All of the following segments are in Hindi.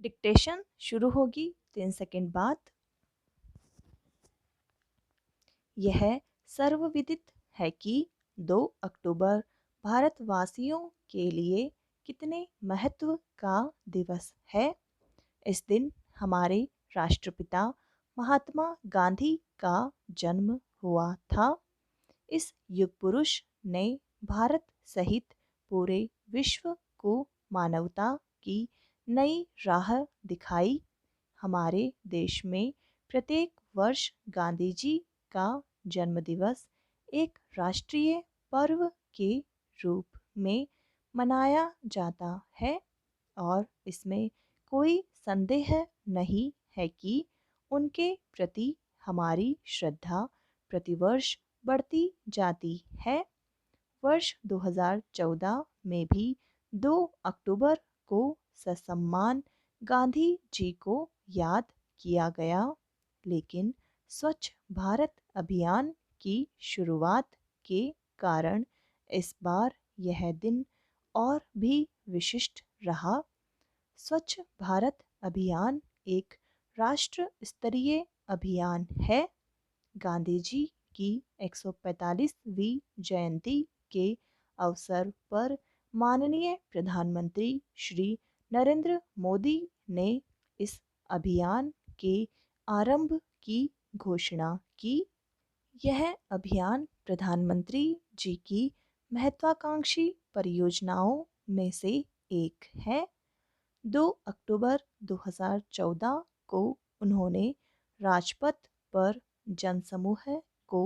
डिक्टेशन शुरू होगी 3 सेकंड बाद। यह सर्वविदित है कि 2 अक्टूबर भारतवासियों के लिए कितने महत्व का दिवस है। इस दिन हमारे राष्ट्रपिता महात्मा गांधी का जन्म हुआ था। इस युग पुरुष ने भारत सहित पूरे विश्व को मानवता की नई राह दिखाई। हमारे देश में प्रत्येक वर्ष गांधी जी का जन्मदिवस एक राष्ट्रीय पर्व के रूप में मनाया जाता है और इसमें कोई संदेह नहीं है कि उनके प्रति हमारी श्रद्धा प्रतिवर्ष बढ़ती जाती है। वर्ष 2014 में भी 2 अक्टूबर को ससम्मान गांधी जी को याद किया गया, लेकिन स्वच्छ भारत अभियान की शुरुआत के कारण इस बार यह दिन और भी विशिष्ट रहा। स्वच्छ भारत अभियान एक राष्ट्र स्तरीय अभियान है। गांधी जी की 145वीं जयंती के अवसर पर माननीय प्रधानमंत्री श्री नरेंद्र मोदी ने इस अभियान के आरंभ की घोषणा की। यह अभियान प्रधानमंत्री जी की महत्वाकांक्षी परियोजनाओं में से एक है। 2 अक्टूबर 2014 को उन्होंने राजपथ पर जनसमूह को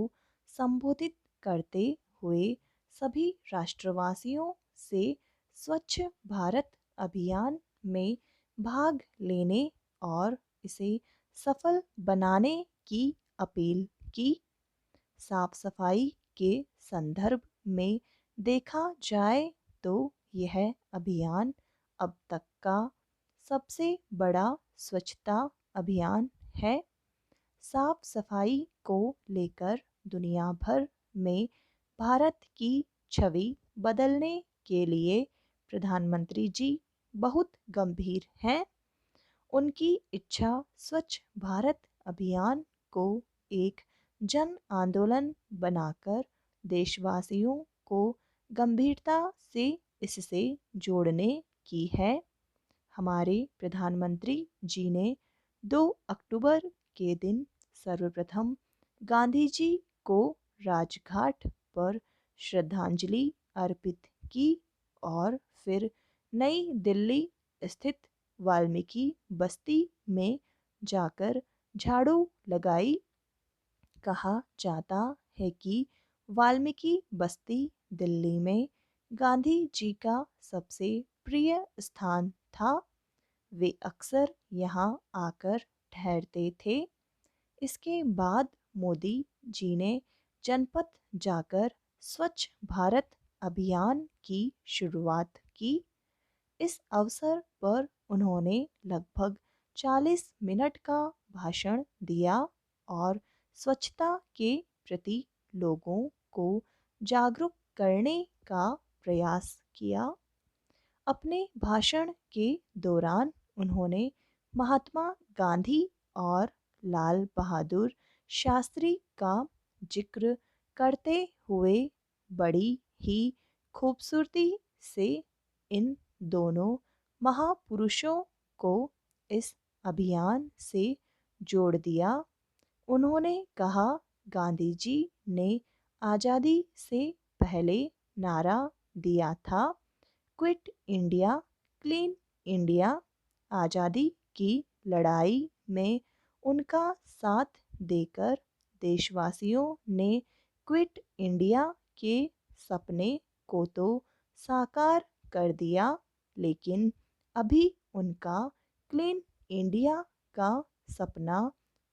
संबोधित करते हुए सभी राष्ट्रवासियों से स्वच्छ भारत अभियान में भाग लेने और इसे सफल बनाने की अपील की। साफ सफाई के संदर्भ में देखा जाए तो यह अभियान अब तक का सबसे बड़ा स्वच्छता अभियान है। साफ सफाई को लेकर दुनिया भर में भारत की छवि बदलने के लिए प्रधानमंत्री जी बहुत गंभीर हैं। उनकी इच्छा स्वच्छ भारत अभियान को एक जन आंदोलन बनाकर देशवासियों को गंभीरता से इससे जोड़ने की है। हमारे प्रधानमंत्री जी ने 2 अक्टूबर के दिन सर्वप्रथम गांधी जी को राजघाट पर श्रद्धांजलि अर्पित की और फिर नई दिल्ली स्थित वाल्मीकि बस्ती में जाकर झाड़ू लगाई। कहा जाता है कि वाल्मीकि बस्ती दिल्ली में गांधी जी का सबसे प्रिय स्थान था। वे अक्सर यहाँ आकर ठहरते थे। इसके बाद मोदी जी ने जनपथ जाकर स्वच्छ भारत अभियान की शुरुआत की। इस अवसर पर उन्होंने लगभग 40 मिनट का भाषण दिया और स्वच्छता के प्रति लोगों को जागरूक करने का प्रयास किया। अपने भाषण के दौरान उन्होंने महात्मा गांधी और लाल बहादुर शास्त्री का जिक्र करते हुए बड़ी ही खूबसूरती से इन दोनों महापुरुषों को इस अभियान से जोड़ दिया। उन्होंने कहा, गांधी जी ने आज़ादी से पहले नारा दिया था, क्विट इंडिया क्लीन इंडिया। आज़ादी की लड़ाई में उनका साथ देकर देशवासियों ने क्विट इंडिया के सपने को तो साकार कर दिया, लेकिन अभी उनका क्लीन इंडिया का सपना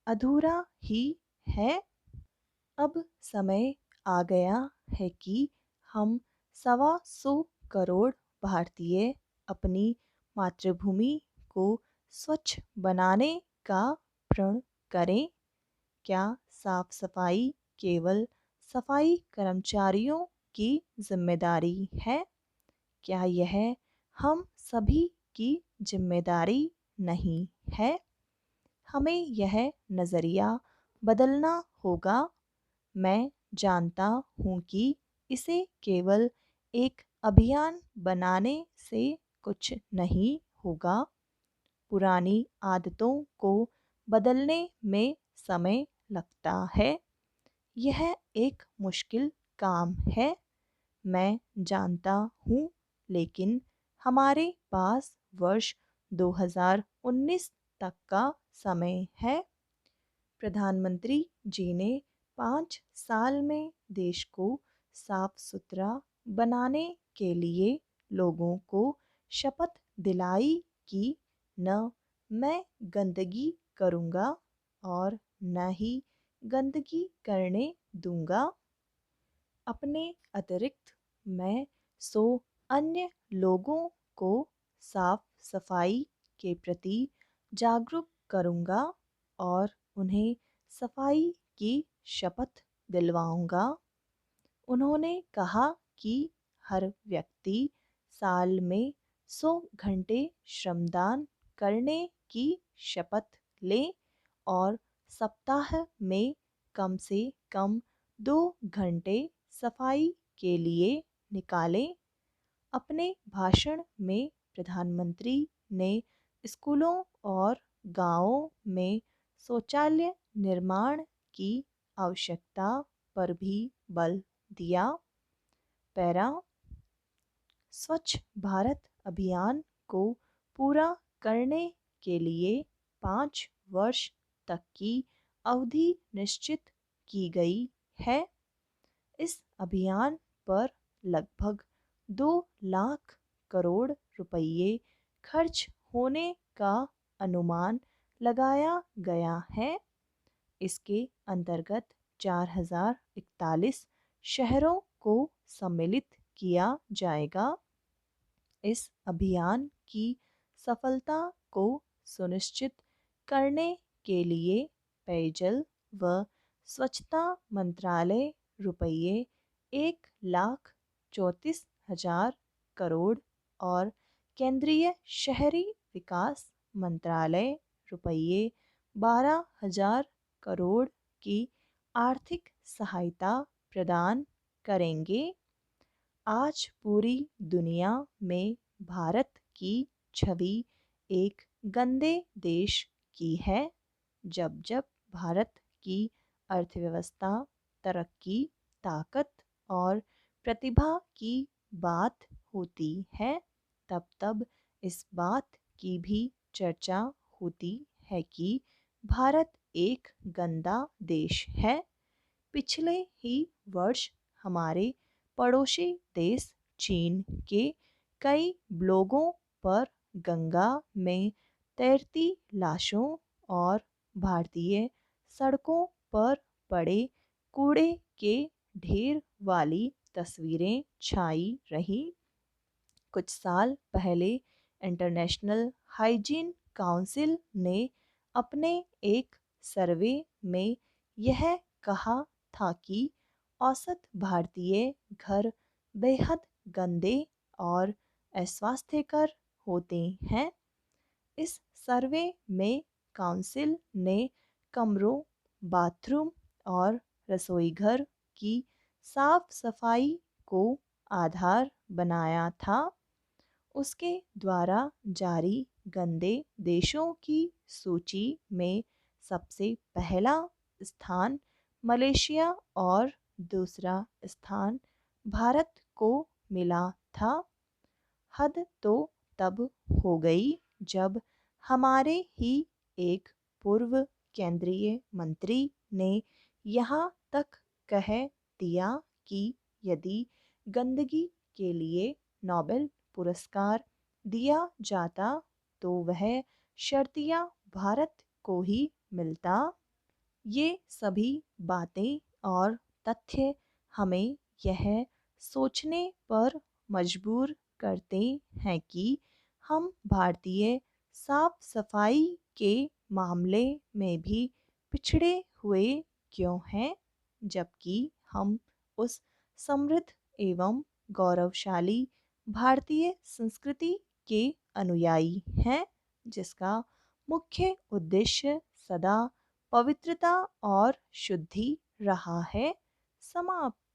अधूरा ही है। अब समय आ गया है कि हम 125 करोड़ भारतीय अपनी मातृभूमि को स्वच्छ बनाने का प्रण करें। क्या साफ सफाई केवल सफाई कर्मचारियों की जिम्मेदारी है? क्या यह हम सभी की जिम्मेदारी नहीं है। हमें यह नज़रिया बदलना होगा। मैं जानता हूँ कि इसे केवल एक अभियान बनाने से कुछ नहीं होगा। पुरानी आदतों को बदलने में समय लगता है। यह एक मुश्किल काम है, मैं जानता हूँ, लेकिन हमारे पास वर्ष 2019 तक का समय है। प्रधानमंत्री जी ने 5 साल में देश को साफ सुथरा बनाने के लिए लोगों को शपथ दिलाई कि न मैं गंदगी करूँगा और न ही गंदगी करने दूंगा। अपने अतिरिक्त मैं 100 अन्य लोगों को साफ सफाई के प्रति जागरूक करूंगा और उन्हें सफाई की शपथ दिलवाऊंगा। उन्होंने कहा कि हर व्यक्ति साल में 100 घंटे श्रमदान करने की शपथ ले और सप्ताह में कम से कम 2 घंटे सफाई के लिए निकालें। अपने भाषण में प्रधानमंत्री ने स्कूलों और गांवों में शौचालय निर्माण की आवश्यकता पर भी बल दिया। पैरा स्वच्छ भारत अभियान को पूरा करने के लिए 5 वर्ष तक की अवधि निश्चित की गई है। इस अभियान पर लगभग 2 लाख करोड़ रुपये खर्च होने का अनुमान लगाया गया है। इसके अंतर्गत 4041 शहरों को सम्मिलित किया जाएगा। इस अभियान की सफलता को सुनिश्चित करने के लिए पेयजल व स्वच्छता मंत्रालय रुपये 1,34,000 करोड़ और केंद्रीय शहरी विकास मंत्रालय रुपये 12,000 करोड़ की आर्थिक सहायता प्रदान करेंगे। आज पूरी दुनिया में भारत की छवि एक गंदे देश की है। जब जब भारत की अर्थव्यवस्था, तरक्की, ताकत और प्रतिभा की बात होती है, तब तब इस बात की भी चर्चा होती है कि भारत एक गंदा देश है। पिछले ही वर्ष हमारे पड़ोसी देश चीन के कई ब्लॉगों पर गंगा में तैरती लाशों और भारतीय सड़कों पर पड़े कूड़े के ढेर वाली तस्वीरें छाई रहीं। कुछ साल पहले इंटरनेशनल हाइजीन काउंसिल ने अपने एक सर्वे में यह कहा था कि औसत भारतीय घर बेहद गंदे और अस्वास्थ्यकर होते हैं। इस सर्वे में काउंसिल ने कमरों, बाथरूम और रसोईघर की साफ सफाई को आधार बनाया था। उसके द्वारा जारी गंदे देशों की सूची में सबसे पहला स्थान मलेशिया और दूसरा स्थान भारत को मिला था। हद तो तब हो गई जब हमारे ही एक पूर्व केंद्रीय मंत्री ने यहाँ तक कह दिया कि यदि गंदगी के लिए नोबेल पुरस्कार दिया जाता तो वह शर्तिया भारत को ही मिलता। ये सभी बातें और तथ्य हमें यह सोचने पर मजबूर करते हैं कि हम भारतीय साफ सफाई के मामले में भी पिछड़े हुए क्यों हैं, जबकि हम उस समृद्ध एवं गौरवशाली भारतीय संस्कृति के अनुयायी हैं जिसका मुख्य उद्देश्य सदा पवित्रता और शुद्धि रहा है। समाप्त।